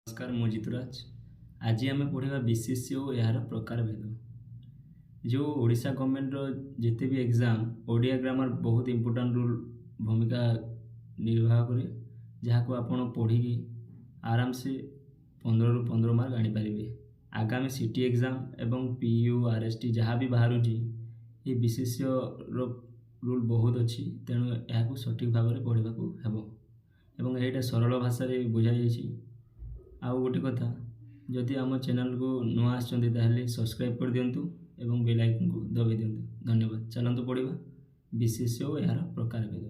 नमस्कार मु जितुराज। आज आम पढ़ा विशेष्य और यार प्रकार भेद। जो ओडिशा गवर्नमेंट जिते भी एग्जाम ओडिया ग्रामर बहुत इंपोर्टाट रोल भूमिका निर्वाह करे, जहाँ को आपण पढ़ी आराम से 15 रु 15 मार्क आनीपारे। आगामी सिटी एग्जाम एवं पीयू आरएसटी जहाँ भी बाहर ये विशेष्य रूल बहुत अच्छी, तेणु यह सठिक भाव में पढ़ा हेब और यहाँ सरल भाषा बुझा जाइए। आउ गोटे कथा, जदि आम चैनल को नुआ आसते सब्सक्राइब कर दिंतु एवं बेल आइकन को दबाई दिंतु। धन्यवाद। चलते पढ़ा विशेष्य और यार प्रकार भेद।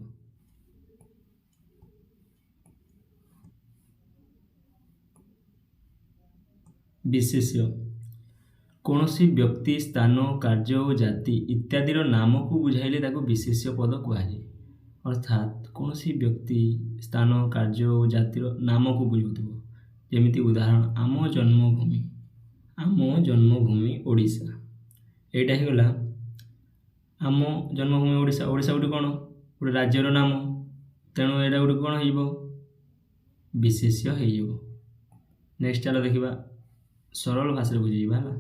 विशेष्य कौन व्यक्ति स्थान कार्य और जाति इत्यादि नाम को बुझाइले ताको विशेष्य पद कहुए। अर्थात कौन व्यक्ति स्थान कार्य और जातिर नाम को बुझाउथिबो। जेमिति उदाहरण आम जन्मभूमि ओडिशा, एटा ही गला आम जन्मभूमि ओडिशा। ओडिशा गोटे कौन गोटे राज्यर नाम, तेणु एटा गोटे कौन हो विशेष्य हो। नेक्स्ट चलो देखा सरल भाषा बुझेगा है।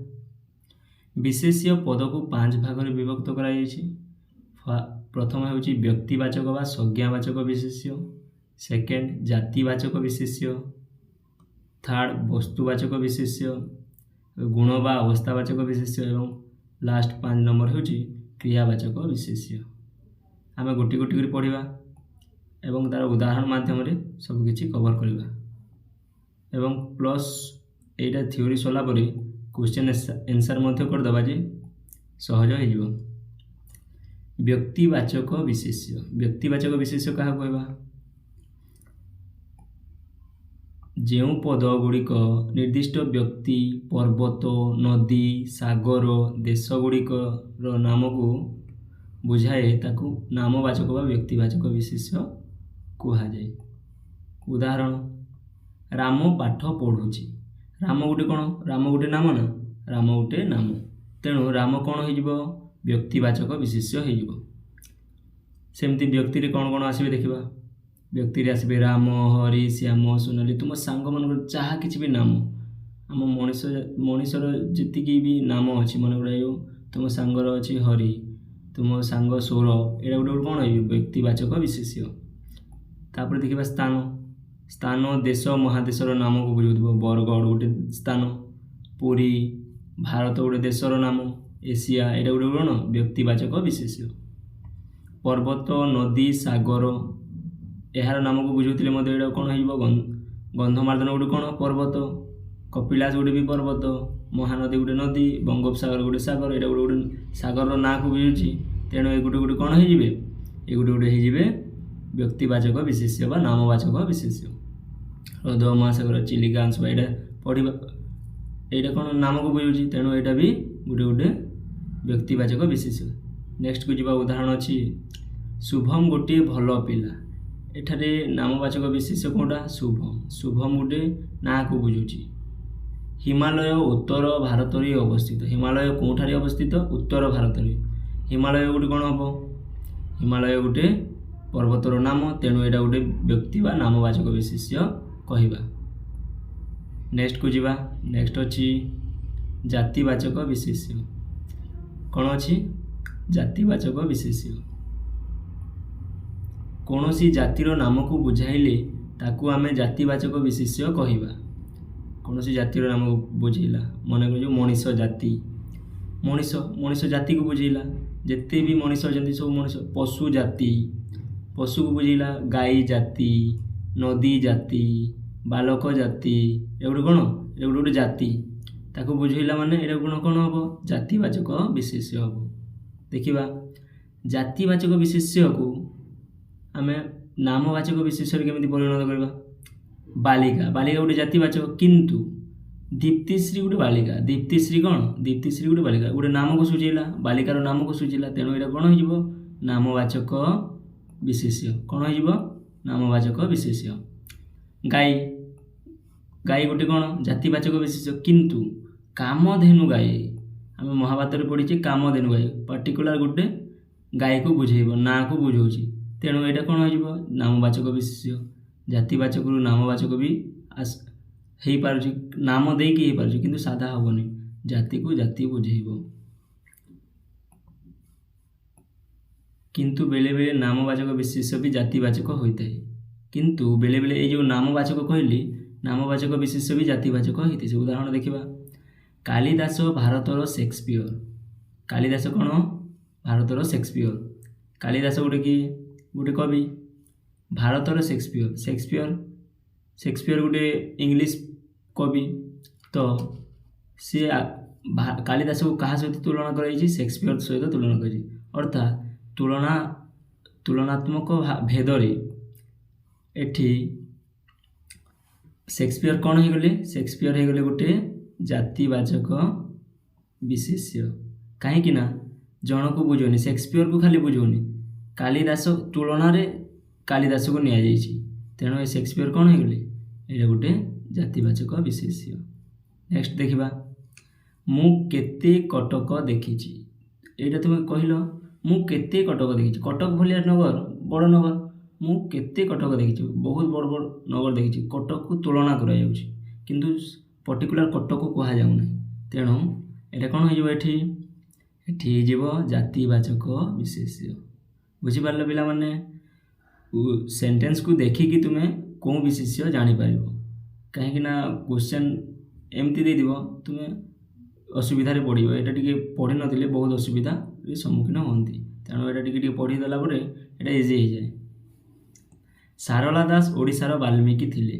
विशेष्य पद को 5 भाग में विभक्त कर। प्रथम हूँ व्यक्तिवाचक बा संज्ञावाचक विशेष्य, सेकेंड जातिवाचक विशेष्य, थर्ड वस्तुवाचक विशेष्य, गुण बा अवस्थावाचक विशेष्य एवं लास्ट 5 नंबर हूँ क्रियावाचक विशेष्य। आम गोटी गोटी कर पढ़ा एवं तार उदाहरण माध्यम सबकि कवर करवा एवं प्लस एटा थ्योरी सरला क्वेश्चन आंसर करदे जे सहज हो। व्यक्तिवाचक विशेष्य, व्यक्तिवाचक विशेष्य क्या कहवा, जो पद गुड़िक निर्दिष्ट व्यक्ति पर्वत नदी सागर देश गुड़िक नाम को बुझाए ताकू नामवाचक व व्यक्तिवाचक विशेष्य कहुए। उदाहरण राम पाठ पढ़ुची। राम गोटे कौन, राम गोटे नाम ना, राम गोटे नाम, तेणु राम कौन हो व्यक्तिवाचक विशेष्य हो। सेमती व्यक्ति कौन कौन आसबे देखा, व्यक्ति आसबे राम हरि श्याम सोनाली, तुम सांग मन जहाँ कि नाम आम मनीषर जी भी नाम अच्छी मन गुड़ा तुम सांगर अच्छी हरि, तुम सांग सोर, एटा गोटे कौन हो व्यक्तिवाचक विशेष्य। तापर देखा स्थान, स्थान देश महादेशर नाम को बुझाउथिबो। बरगढ़ गोटे स्थान, पुरी भारत गोटे देशर नाम, एशिया एटा गोटे कौन व्यक्तिवाचक विशेष्य। पर्वत नदी सागर यार नाम को बुझाउथिले एटा कौन हो गंधमार्दन गोटे कौन पर्वत, कपिलास गोटे भी पर्वत, महानदी गोटे नदी, बंगोपसागर गोटे सागर, एटा गोटे गोटे सागर ना को बुझुची, तेणु ये गोटे गोटे कौन हो ये गोटे गोटे हो व्यक्तिवाचक विशेष्य बा नामवाचक विशेष्य। हृद महासागर चिलिका अंश एटा पढ़ा एटा कौन नाम को बुझुची, तेणु एटा भी गोटे गोटे व्यक्तिवाचक विशेष्य। नेक्स्ट को जीवा उदाहरण अच्छी शुभम गोटे भल पिला। एठारे नामवाचक विशेष्य कौटा शुभम, शुभम गोटे ना को बुझुची। हिमालय उत्तर भारत में अवस्थित, हिमालय कौठारे अवस्थित उत्तर भारत में। हिमालय गोटे कौन हम, हिमालय गोटे पर्वतर नाम, तेणु एटा गोटे व्यक्ति बा नामवाचक विशेष्य कहवा। नेक्स्ट को जीवा, नेक्स्ट अच्छी जातिवाचक विशेष्य। कौन अच्छी जातिवाचक विशेष्य, कौन सी जातिर नाम को बुझाइले ताकू आमे जातिवाचक विशेष्य कहवा। कौन सी जातिर नाम को बुझेला, मन जो मनीष जाति, मनीष जाति को बुझेला, जिते भी मनीष अच्छा सब मनीष। पशु जाति, पशु को बुझेला गाई जाति, नदी जाति, बालक जाति, एगुटे कौन ये गोटे गोटे जाति, ताको बुझेला माने एटा कौन कौन हम जातिवाचक विशेष्य हम। देखा जातिवाचक विशेष्य को आम नामवाचक विशेष्य केमिति परिणत करवा। बालिका, बालिका गोटे जातिवाचक, किंतु दीप्तिश्री गोटे बालिका, दीप्तिश्री कौन, दीप्तिश्री गोटे बालिका गोटे नाम को सूझेला, बालिकार नाम को सूझेला, तेणु यहाँ कौन हो नामवाचक विशेष्य। कौन हो नामवाचक विशेष्य। गाई, गाई गोटे कौन जातिवाचक विशेष्य, किंतु कामधेनु गाई, आम महाभारत पढ़ी कामधेनु गाई पर्टिकुलर गोटे गाई को बुझेब ना को बुझाऊँगी, तेणु यहाँ कौन हो नामवाचक विशेष्य। जातिवाचक नामवाचक भी ହେଇପାରୁଛି, ନାମ ଦେଇକି ହେଇପାରୁଛି, କିନ୍ତୁ ସାଧା ହେବନି, ଜାତିକୁ ଜାତି ବୁଝେଇବ। କିନ୍ତୁ ବେଳେବେଳେ ନାମବାଚକ ବିଶେଷ୍ୟ ବି ଜାତିବାଚକ ହୋଇଥାଏ। କିନ୍ତୁ ବେଳେବେଳେ ଏଇ ଯେଉଁ ନାମବାଚକ କହିଲି, ନାମବାଚକ ବିଶେଷ୍ୟ ବି ଜାତିବାଚକ ହୋଇଥାଏ। ଉଦାହରଣ ଦେଖିବା, କାଳିଦାସ ଭାରତର ସେକ୍ସପିୟର। କାଳିଦାସ କ'ଣ? ଭାରତର ସେକ୍ସପିୟର। କାଳିଦାସ ଗୋଟେ କିଏ? ଗୋଟେ କବି। ଭାରତର ସେକ୍ସପିୟର, ସେକ୍ସପିୟର ଗୋଟେ ଇଂଲିଶ କବି। ତ ସିଏ କାଳିଦାସକୁ କାହା ସହିତ ତୁଳନା କରାଯାଇଛି? ସେକ୍ସପିୟର ସହିତ ତୁଳନା କରାଯାଇଛି। ଅର୍ଥାତ୍ ତୁଳନାତ୍ମକ ଭେଦରେ ଏଠି ସେକ୍ସପିୟର କ'ଣ ହେଇଗଲେ? ସେକ୍ସପିୟର ହେଇଗଲେ ଗୋଟେ ଜାତିବାଚକ ବିଶେଷ୍ୟ। କାହିଁକି ନା ଜଣକୁ ବୁଝଉନି, ସେକ୍ସପିୟରକୁ ଖାଲି ବୁଝଉନି, କାଳିଦାସ ତୁଳନାରେ କାଳିଦାସକୁ ନିଆଯାଇଛି, ତେଣୁ ଏ ସେକ୍ସପିୟର କ'ଣ ହେଇଗଲେ? ଏଇଟା ଗୋଟେ ଜାତିବାଚକ ବିଶେଷ୍ୟ। ନେକ୍ସଟ ଦେଖିବା, ମୁଁ କେତେ କଟକ ଦେଖିଛି। ଏଇଟା ତୁମେ କହିଲ, ମୁଁ କେତେ କଟକ ଦେଖିଛି। କଟକ ଭଳିଆ ନଗର, ବଡ଼ ନଗର, ମୁଁ କେତେ କଟକ ଦେଖିଛି, ବହୁତ ବଡ଼ ବଡ଼ ନଗର ଦେଖିଛି। କଟକକୁ ତୁଳନା କରାଯାଉଛି, କିନ୍ତୁ ପର୍ଟିକୁଲାର କଟକକୁ କୁହାଯାଉନାହିଁ। ତେଣୁ ଏଇଟା କ'ଣ ହେଇଯିବ? ଏଠି ହେଇଯିବ ଜାତିବାଚକ ବିଶେଷ୍ୟ। ବୁଝିପାରିଲ ପିଲାମାନେ? ସେଣ୍ଟେନ୍ସକୁ ଦେଖିକି ତୁମେ କେଉଁ ବିଶେଷ୍ୟ ଜାଣିପାରିବ। କାହିଁକିନା କ୍ୱେଶ୍ଚନ୍ ଏମିତି ଦେଇଥିବ, ତୁମେ ଅସୁବିଧାରେ ପଡ଼ିବ। ଏଇଟା ଟିକେ ପଢ଼ିନଥିଲେ ବହୁତ ଅସୁବିଧାରେ ସମ୍ମୁଖୀନ ହୁଅନ୍ତି। ତେଣୁ ଏଇଟା ଟିକେ ପଢ଼ିଦେଲା ପରେ ଏଇଟା ଇଜି ହେଇଯାଏ। ସାରଳା ଦାସ ଓଡ଼ିଶାର ବାଲ୍ମୀକି ଥିଲେ।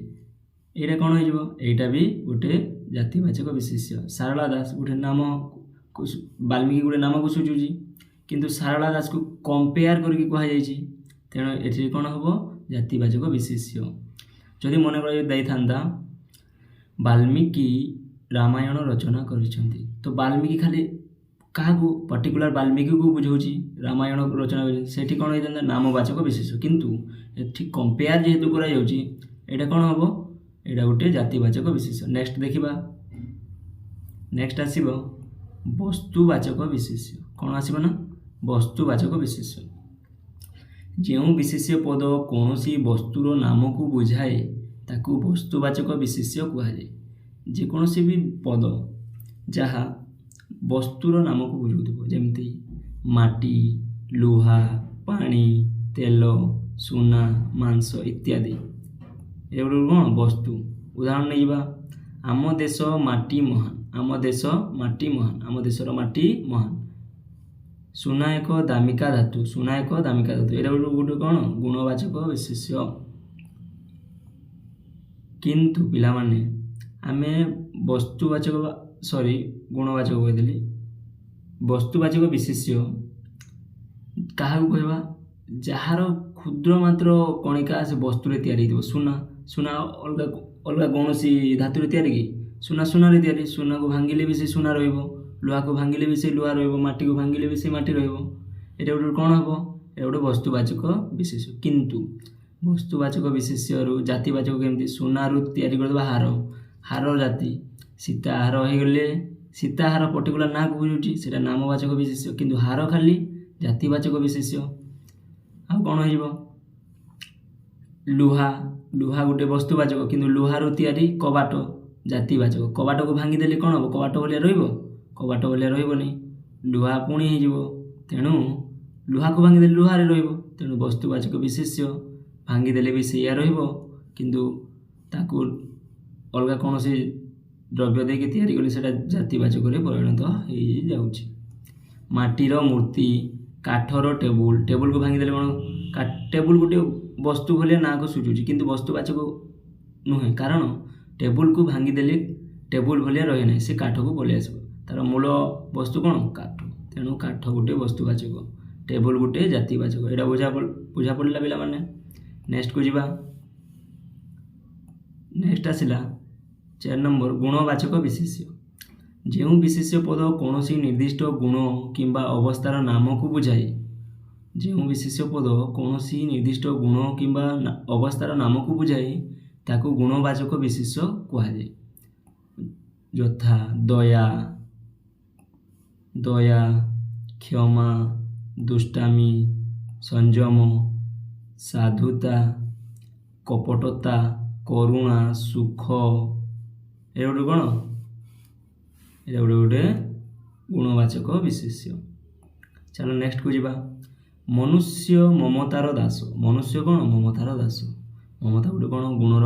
ଏଇଟା କ'ଣ ହେଇଯିବ? ଏଇଟା ବି ଗୋଟେ ଜାତିବାଚକ ବିଶେଷ୍ୟ। ସାରଳା ଦାସ ଗୋଟେ ନାମ, ବାଲ୍ମୀକି ଗୋଟେ ନାମକୁ ସୂଚାଉଛି, କିନ୍ତୁ ସାରଳା ଦାସକୁ କମ୍ପେୟାର କରିକି କୁହାଯାଇଛି, ତେଣୁ ଏଠି କ'ଣ ହେବ? ଜାତିବାଚକ ବିଶେଷ୍ୟ। ଯଦି ମନେ କରାଯାଇ ଦେଇଥାନ୍ତା ବାଲ୍ମୀକି ରାମାୟଣ ରଚନା କରିଛନ୍ତି, ତ ବାଲ୍ମୀକି ଖାଲି କାହାକୁ? ପର୍ଟିକୁଲାର ବାଲ୍ମୀକିକୁ ବୁଝାଉଛି, ରାମାୟଣ ରଚନା କରିଛନ୍ତି, ସେଠି କ'ଣ ହେଇଥାନ୍ତା? ନାମବାଚକ ବିଶେଷ୍ୟ। କିନ୍ତୁ ଏଠି କମ୍ପେୟାର ଯେହେତୁ କରାଯାଉଛି, ଏଇଟା କ'ଣ ହେବ? ଏଇଟା ଗୋଟେ ଜାତିବାଚକ ବିଶେଷ୍ୟ। ନେକ୍ସଟ ଦେଖିବା, ନେକ୍ସଟ ଆସିବ ବସ୍ତୁବାଚକ ବିଶେଷ୍ୟ। କ'ଣ ଆସିବ ନା? ବସ୍ତୁବାଚକ ବିଶେଷ୍ୟ। ଯେଉଁ ବିଶେଷ୍ୟ ପଦ କୌଣସି ବସ୍ତୁର ନାମକୁ ବୁଝାଏ ତାକୁ ବସ୍ତୁବାଚକ ବିଶେଷ୍ୟ କୁହାଯାଏ। ଯେକୌଣସି ବି ପଦ ଯାହା ବସ୍ତୁର ନାମକୁ ବୁଝାଉଥିବ, ଯେମିତି ମାଟି, ଲୁହା, ପାଣି, ତେଲ, ସୁନା, ମାଂସ ଇତ୍ୟାଦି, ଏଗୁଡ଼ିକ କ'ଣ? ବସ୍ତୁ। ଉଦାହରଣ ନେଇଯିବା, ଆମ ଦେଶ ମାଟି ମହାନ। ଆମ ଦେଶ ମାଟି ମହାନ, ଆମ ଦେଶର ମାଟି ମହାନ। ସୁନା ଏକ ଦାମିକା ଧାତୁ, ସୁନା ଏକ ଦାମିକା ଧାତୁ, ଏଇଟା ଗୋଟେ କ'ଣ? ଗୁଣବାଚକ ବିଶେଷ୍ୟ। କିନ୍ତୁ ପିଲାମାନେ ଆମେ ବସ୍ତୁବାଚକ ଗୁଣବାଚକ କହିଦେଲି। ବସ୍ତୁବାଚକ ବିଶେଷ୍ୟ କାହାକୁ କହିବା? ଯାହାର କ୍ଷୁଦ୍ର ମାତ୍ର କଣିକା ସେ ବସ୍ତୁରେ ତିଆରି ହେଇଥିବ। ସୁନା ଅଲଗା କୌଣସି ଧାତୁରେ ତିଆରି କି? ସୁନାରେ ତିଆରି। ସୁନାକୁ ଭାଙ୍ଗିଲେ ବି ସେ ସୁନା ରହିବ, ଲୁହାକୁ ଭାଙ୍ଗିଲେ ବି ସେ ଲୁହା ରହିବ, ମାଟିକୁ ଭାଙ୍ଗିଲେ ବି ସେ ମାଟି ରହିବ। ଏଇଟା ଗୋଟେ କ'ଣ ହେବ? ଏଇଟା ଗୋଟେ ବସ୍ତୁବାଚକ ବିଶେଷ୍ୟ। କିନ୍ତୁ ବସ୍ତୁବାଚକ ବିଶେଷ୍ୟରୁ ଜାତିବାଚକ କେମିତି? ସୁନାରୁ ତିଆରି କରିଦେବା ହାର ଜାତି। ସୀତାହାର ହେଇଗଲେ, ସୀତାହାର ପର୍ଟିକୁଲାର ନାଁକୁ ବୁଝୁଛି, ସେଇଟା ନାମବାଚକ ବିଶେଷ୍ୟ। କିନ୍ତୁ ହାର ଖାଲି ଜାତିବାଚକ ବିଶେଷ୍ୟ। ଆଉ କ'ଣ ହେଇଯିବ? ଲୁହା ଗୋଟେ ବସ୍ତୁବାଚକ, କିନ୍ତୁ ଲୁହାରୁ ତିଆରି କବାଟ ଜାତିବାଚକ। କବାଟକୁ ଭାଙ୍ଗିଦେଲେ କ'ଣ ହେବ? କବାଟ ଭଳିଆ ରହିବ? କବାଟ ଭଳିଆ ରହିବନି, ଲୁହା ପୁଣି ହେଇଯିବ। ତେଣୁ ଲୁହାକୁ ଭାଙ୍ଗିଦେଲେ ଲୁହାରେ ରହିବ, ତେଣୁ ବସ୍ତୁବାଚକ ବିଶେଷ୍ୟ। ଭାଙ୍ଗିଦେଲେ ବି ସେଇଆ ରହିବ, କିନ୍ତୁ ତାକୁ ଅଲଗା କୌଣସି ଦ୍ରବ୍ୟ ଦେଇକି ତିଆରି କଲେ ସେଇଟା ଜାତିବାଚକରେ ପରିଣତ ହେଇଯାଉଛି। ମାଟିର ମୂର୍ତ୍ତି, କାଠର ଟେବୁଲକୁ ଭାଙ୍ଗିଦେଲେ କ'ଣ? ଟେବୁଲ ଗୋଟେ ବସ୍ତୁ ଭଳିଆ ନାଁକୁ ସୂଚାଉଛି, କିନ୍ତୁ ବସ୍ତୁବାଚକ ନୁହେଁ, କାରଣ ଟେବୁଲକୁ ଭାଙ୍ଗିଦେଲେ ଟେବୁଲ ଭଳିଆ ରହେ ନାହିଁ, ସେ କାଠକୁ ପଳେଇ ଆସିବ। ତାର ମୂଳ ବସ୍ତୁ କ'ଣ? କାଠ। ତେଣୁ କାଠ ଗୋଟେ ବସ୍ତୁବାଚକ, ଟେବୁଲ ଗୋଟେ ଜାତିବାଚକ। ଏଇଟା ବୁଝା ପଡ଼ିଲା ପିଲାମାନେ? ନେକ୍ସଟକୁ ଯିବା। ନେକ୍ସଟ ଆସିଲା 4 ନମ୍ବର ଗୁଣବାଚକ ବିଶେଷ୍ୟ। ଯେଉଁ ବିଶେଷ୍ୟ ପଦ କୌଣସି ନିର୍ଦ୍ଦିଷ୍ଟ ଗୁଣ କିମ୍ବା ଅବସ୍ଥାର ନାମକୁ ବୁଝାଏ, ଯେଉଁ ବିଶେଷ୍ୟ ପଦ କୌଣସି ନିର୍ଦ୍ଦିଷ୍ଟ ଗୁଣ କିମ୍ବା ଅବସ୍ଥାର ନାମକୁ ବୁଝାଏ ତାକୁ ଗୁଣବାଚକ ବିଶେଷ୍ୟ କୁହାଯାଏ। ଯଥା ଦୟା, କ୍ଷମା, ଦୁଷ୍ଟାମି, ସଂଯମ, ସାଧୁତା, କପଟତା, କରୁଣା, ସୁଖ, ये गोटे कौन ये गोटे गुणवाचक विशेष्य। चलो नेक्स्ट को जीवा मनुष्य ममतार दास। मनुष्य कौन ममतार दास। ममता गोटे कौन गुणर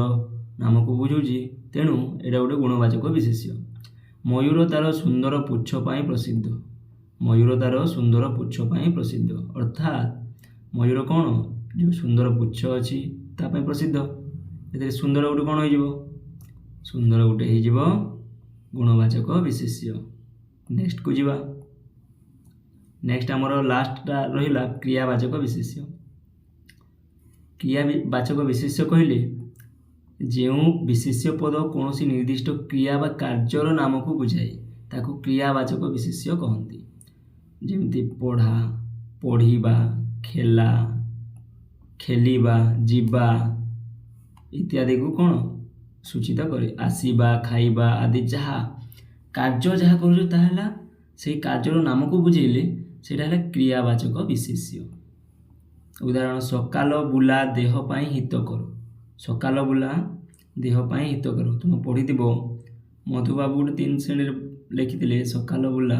नाम को बुझाऊँगी तेणु यहाँ गोटे गुणवाचक विशेष्य। मयूर तार सुंदर पुच्छ पाई प्रसिद्ध। मयूर तार सुंदर पुच्छ पाई प्रसिद्ध अर्थात मयूर कौन जो सुंदर पुच्छ अच्छी तापाई प्रसिद्ध। ये सुंदर गोटे कौन हो सुंदर गोटे हो गुणवाचक विशेष्य। नेक्स्ट को जीवा नेक्स्ट आमर लास्टा रहा क्रियावाचक विशेष्य। क्रियावाचक विशेष्य कहले जो विशेष्य पद कौन निर्दिष्ट क्रिया बा कार्यर नाम को बुझाए ताकू क्रियावाचक विशेष्य कहती। जमती पढ़ा पढ़ा खेला खेलिबा जीवा इत्यादि को कौन सूचित करे। आसीबा खाइबा आदि जहाँ कार्य जहाँ करा से कार्यर नाम को बुझेले सेटा है क्रियावाचक विशेष्य। उदाहरण सकाल बुला देह पाई हितकर। सकाल बुला देह पाई हितकर तुम पढ़ी मधुबाबू गोटे 3 श्रेणी लिखी सकाल बुला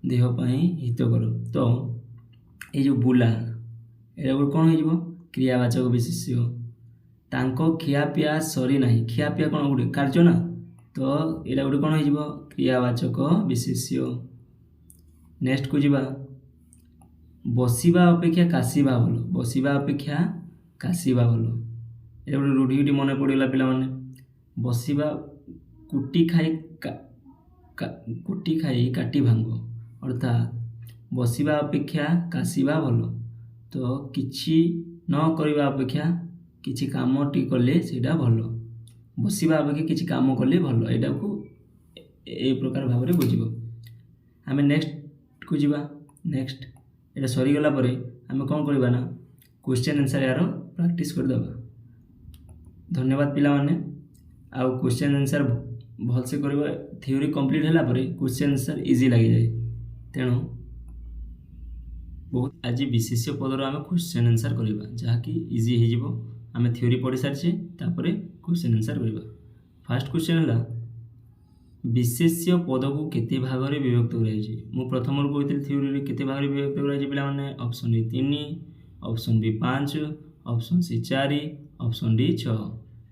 देह पाई हितकर। तो ये जो बुला ये गोटे कौन हो क्रियावाचक विशेष्य। तांको खियापिया सरी ना खियापिया कौन गोटे कार्य ना तो यहाँ गोटे कौन हो क्रियावाचक विशेष्य। नेक्स्ट को जीवा बसिबा अपेक्षा काशिबा भल। बसिबा अपेक्षा काशिबा भल ये गोटे रूढ़ी मन पड़गला पिला माने। बसिबा कुटी खाई काटी भांग अर्थात बसिबा अपेक्षा काशिबा भल। तो किछि न करबा अपेक्षा किछि काम टी कले सेटा भल। बसिबा अपेक्षा किछि काम कले भल एटा को ए प्रकार भाव में बुझिबो। आमे नेक्स्ट को जीवा नेक्स्ट ये सरीगला आम कौन करवा ना क्वेश्चन आंसर यार प्रैक्टिस करदेवा। धन्यवाद पिला माने। आउ क्वेश्चन आंसर भलसे करवा थ्योरी कंप्लीट होला परे क्वेश्चन आंसर इजी लगी जाए तेणु बहुत आज विशेष्य पदर आम क्वेश्चन आंसर करवा जहाँकि इजी हो आम थ्योरी पढ़ी सारी तापर क्वेश्चन आंसर करवा। फास्ट क्वेश्चन है विशेष्य पद को केते भाग में विभक्त कर प्रथम कहती थ्योरी केते भाग में विभक्त कर option A 3 option B 5 option C 4 option D 6।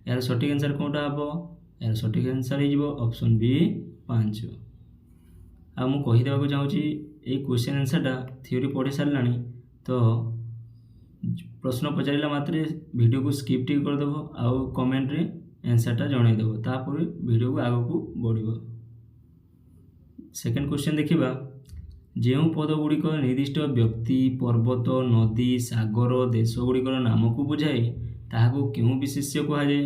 यार सठिक आंसर कौटा हम यार सठिक आंसर हो ऑप्शन बी 5। आ मु कहीदेवाक चाहूँगी ये क्वेश्चन आंसरटा थ्योरी पढ़ी सारा तो प्रश्न पचारा मात्रे वीडियो को स्किप टी करदेव आउ कमेंट रे आंसरटा जनईदेव तापर वीडियो को आग को बढ़। सेकेंड क्वेश्चन देखा जो पद गुड़िक निर्दिष्ट व्यक्ति पर्वत नदी सागर देश गुड़िकर नाम को बुझाए ताहाको क्यों विशेष्य कहुए।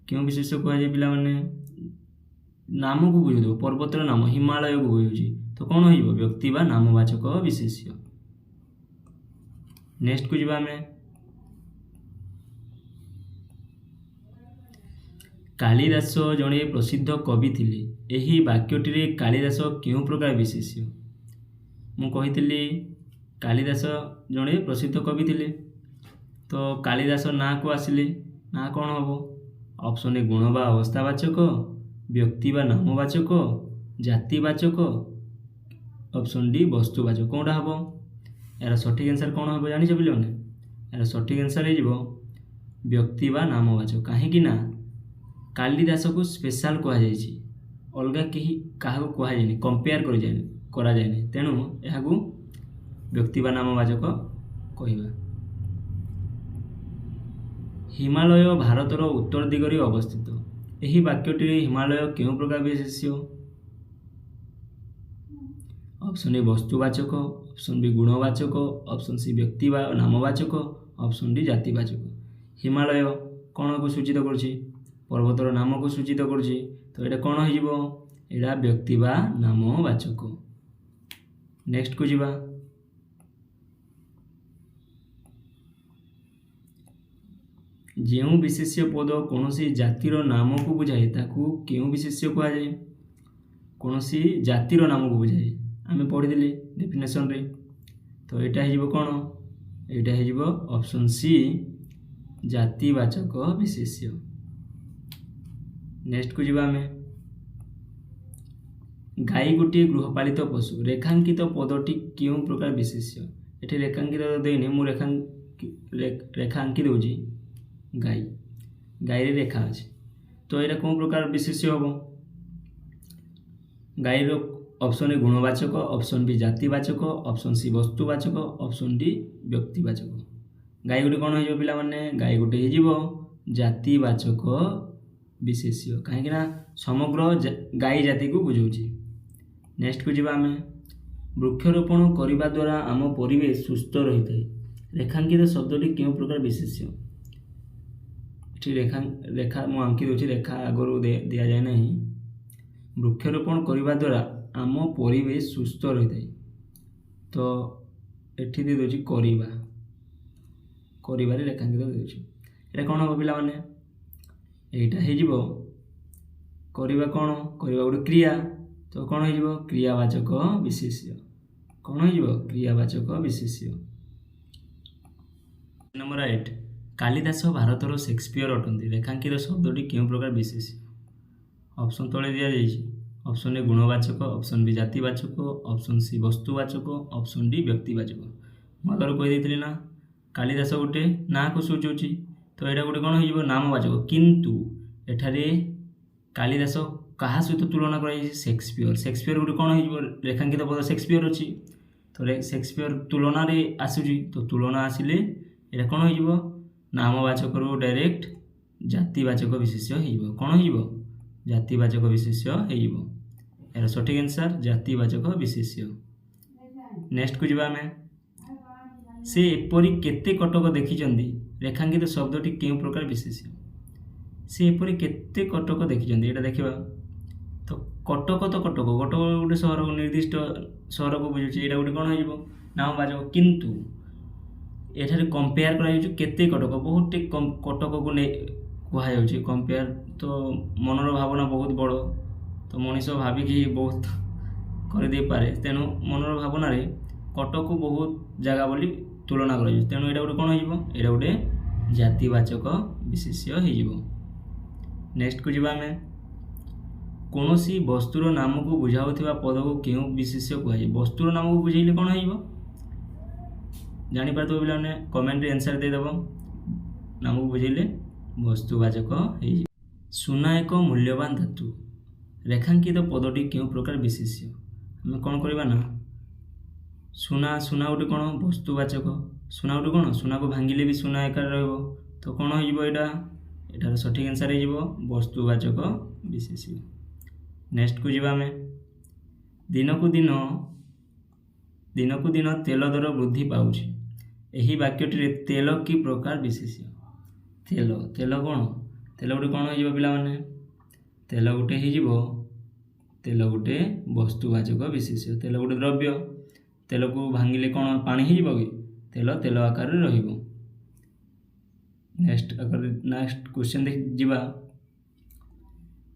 क्यों विशेष्य कहुए पिला माने नाम को बुझे पर्वतर नाम हिमालय को बुझे तो कौन हो व्यक्ति बा नामवाचक विशेष्य। नेक्स्ट को जीवा आमे कालिदास जड़े प्रसिद्ध कवि थिले एही वाक्यटी कालिदास क्यों प्रकार विशेष्य। मु कही कालिदास जड़े प्रसिद्ध कवि थिले तो कालिदास ना को आसिले ना कौन हम ऑप्शन ए गुण बा अवस्थावाचक व्यक्ति बा नामवाचक जातिवाचक ऑप्शन डी वस्तुवाचक कौटा हम। यार सठिक आंसर कौन हम जानी पे मैंने यार सठिक आंसर हो व्यक्ति बा नामवाचक कहीं ना कालिदास को स्पेशल कहुई अलग कहीं क्या कहुए कंपेयर करा जाए तेणु यह व्यक्ति बा नामवाचक कहवा। हिमालय भारतर उत्तर दिगरे अवस्थित यही वाक्यटी हिमालय क्यों प्रकार विशेष्य। ऑप्शन ए वस्तुवाचक ऑप्शन बी गुणवाचक ऑप्शन सी व्यक्ति बा नामवाचक ऑप्शन डी जातिवाचक। हिमालय कौन को सूचित करुच्ची पर्वतर नाम को सूचित करुच्ची तो ये कौन हो व्यक्ति बा नामवाचक। नेक्स्ट को जीवा जो विशेष्य पद कौन सी जातिर नाम को बुझाए ताकू क्यों विशेष्य कहुए। कौन सी जातिर नाम को बुझाए आम पढ़ी डेफिनेशन रे तो यहाँ हो कौन यहाँ हो ऑप्शन सी जातिवाचक विशेष्य। नेक्स्ट को जीवा आमे गाई गोटे गृहपालित पशु रेखांकित पदटी क्यों प्रकार विशेष्य ये रेखांकित देनी मु रेखा आंकी दूची गाई गाई रेखा अच्छे तो यहाँ कौन प्रकार विशेष्य हम गाईर ऑप्शन ए गुणवाचक ऑप्शन बी जातिवाचक ऑप्शन सी वस्तुवाचक ऑप्शन डी व्यक्तिवाचक गाई गोटे कौन हो पिला माने गाई गोटे हो जातिवाचक विशेष्य कहीं समग्र गाई जाति को बुझाऊँ। नेक्स्ट को जीवा आमे वृक्षरोपण करने द्वारा आम परिवेश सुस्थ रही है रेखांकित शब्दटी क्यों प्रकार विशेष्य ये रेखा रेखा मु आंकी दूसरी रेखा आगु दि जाए ना वृक्षरोपण करने द्वारा आम परिवेश सुस्थ रही है तो ये दे दूसरी कर रेखांकित दूसरी ये कौन हम पिला माने यहाँ हो करवा कौन करवा गोटे क्रिया तो कौन हो क्रियावाचक विशेष्य कौन हो क्रियावाचक विशेष्य। नंबर 8 कालिदास भारतर शेक्सपियर अटंती रेखांकित शब्दटी क्यों प्रकार विशेष्य ऑप्शन तले दि जाइए ऑप्शन ए गुणवाचक ऑप्शन बी जातिवाचक ऑप्शन सी वस्तुवाचक ऑप्शन डी व्यक्तिवाचक मुझे कहीदेली ना कालिदास गोटे ना को सूचाऊँ तो यहाँ गोटे कौन हो नामवाचक किंतु एठारे कालिदास क्या सहित तुलना कर शेक्सपियर गोटे कौन हो रेखांकित पद शेक्सपियर अच्छी तो शेक्सपियर तुलना आसूँ तो तुलना आसिले यहाँ कौन हो नामवाचक डायरेक्ट जातिवाचक विशेष्य हो कौन हो जातिवाचक विशेष्य हो यार सठिक आंसर जातिवाचक विशेष्य। नेक्स्ट को जीवा आमे से एपरी केते कटक देखिचंदी रेखांकित शब्दटी क्यों प्रकार विशेष्य से एपरी केते कटक देखिचंदी एटा देखिबा तो कटक गोटे सहर निर्दिष्ट सहर को बुझुची एटा गोटे कौन हो नामवाचक किंतु एठारे कंपेयर कर केते कटक बहुत कटक को कहुच्छे कंपेयर तो मनर भावना बहुत बड़ तो मनीष भाविकी बहुत करदे पारे तेणु मनर भावना कटक को बहुत जगह बोली तुलना कर तेणु यहाँ गोटे कौन हो गोटे जातिवाचक विशेष्य हो। नेक्स्ट को जीवा आमे कौन सी वस्तुर नाम को बुझाऊा पद को क्यों विशेष्य कहुए वस्तुर नाम को बुझेले कौन हो जापर पे कमेंट आंसर देदेव नाम को बुझेले वस्तुवाचक हो। सुना एक मूल्यवान धातु रेखांकित पदटी क्यों प्रकार विशेष्य आम कौन करवा ना सुना सुना गोटे कौन वस्तुवाचक सुना गोटे कौन सुना को भांगिले भी सुना एकार तो कौन हो यहाँ सठिक आंसर हो वस्तुवाचक विशेष्य। नेक्स्ट को जीवा आमे दिनकू दिन तेल दर वृद्धि पाउछि एही वाक्यटी तेल की प्रकार विशेष्य तेल तेल कौन तेल गोटे कौन हो पिला माने तेल गोटे वस्तुवाचक विशेष्य तेल गोटे द्रव्य तेल को भांगिले कौन पानी हो कि तेल आकार रहिबो। नेक्स्ट क्वेश्चन देख जीवा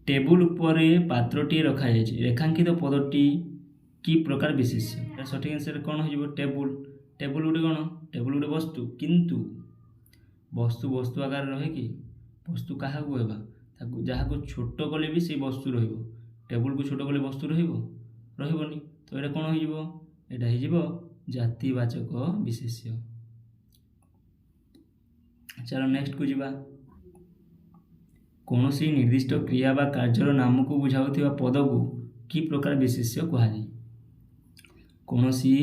टेबुल उपर पात्रटी रखा जाए रेखांकित पदटी की प्रकार विशेष्य सठिक आंसर कौन हो टेबुल टेबुल गोटे कौन टेबुल गोटे वस्तु किंतु वस्तु वस्तु आकार रहे कि वस्तु क्या कहवा जहाँ को छोट कले भी से वस्तु टेबुल को छोट कले वस्तु रही तो ये कौन हो जातिवाचक विशेष्य। चलो नेक्स्ट को जीवा कौन सी निर्दिष्ट क्रिया व कार्यर नाम को बुझाऊा पद को कि प्रकार विशेष्य कहुए कौन सी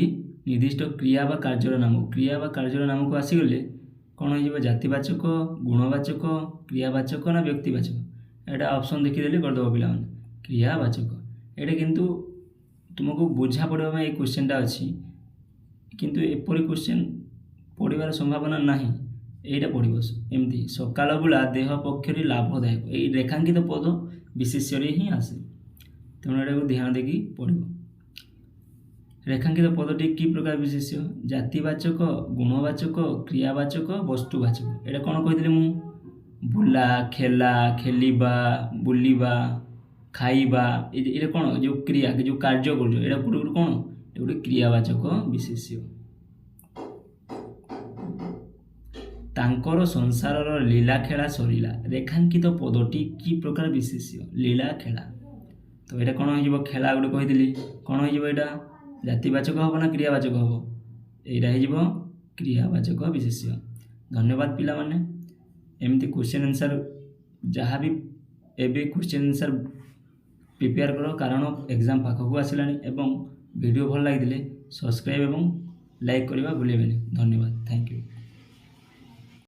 निर्दिष्ट क्रिया व कार्यर नाम को आसीगले कौन हो जातिवाचक गुणवाचक क्रियावाचक ना व्यक्तिवाचक यहाँ ऑप्शन देखीदे करदेव पिला क्रियावाचक ये किंतु तुमको बुझा पड़ा ये क्वेश्चनटा अच्छी किंतु एपरी क्वेश्चन पढ़ार संभावना नहीं यहीटा पढ़ो एमती सकाल बेला देह पक्षर लाभदायक ये रेखांकित पद विशेष्य ही आसे तेणु यहाँ को ध्यान देकी पढ़ो रेखांकित पदटी कि प्रकार विशेष्य जातिवाचक गुणवाचक क्रियावाचक वस्तुवाचक यहाँ कौन कही मु बुला खेला खेलिबा बुलिबा खाइबा ये कौन जो क्रिया जो कार्य कर कौन गोटे क्रियावाचक विशेष्य। ତାଙ୍କର ସଂସାରର ଲୀଳା ଖେଳା ସରିଲା। ରେଖାଙ୍କିତ ପଦଟି କି ପ୍ରକାର ବିଶେଷ୍ୟ? ଲୀଳା ଖେଳା। ତ ଏଇଟା କ'ଣ ହେଇଯିବ? ଖେଳା ଗୋଟେ କହିଥିଲି, କ'ଣ ହେଇଯିବ ଏଇଟା? ଜାତିବାଚକ ହେବ ନା କ୍ରିୟାବାଚକ ହେବ? ଏଇଟା ହେଇଯିବ କ୍ରିୟାବାଚକ ବିଶେଷ୍ୟ। ଧନ୍ୟବାଦ ପିଲାମାନେ। ଏମିତି କ୍ୱେଶ୍ଚିନ୍ ଆନ୍ସର୍ ଯାହା ବି ଏବେ କ୍ୱେଶ୍ଚିନ୍ ଆନ୍ସର୍ ପ୍ରିପେୟାର କର, କାରଣ ଏକ୍ଜାମ୍ ପାଖକୁ ଆସିଲାଣି। ଏବଂ ଭିଡ଼ିଓ ଭଲ ଲାଗିଥିଲେ ସବସ୍କ୍ରାଇବ୍ ଏବଂ ଲାଇକ୍ କରିବା ଭୁଲିବେନି। ଧନ୍ୟବାଦ, ଥ୍ୟାଙ୍କ ୟୁ।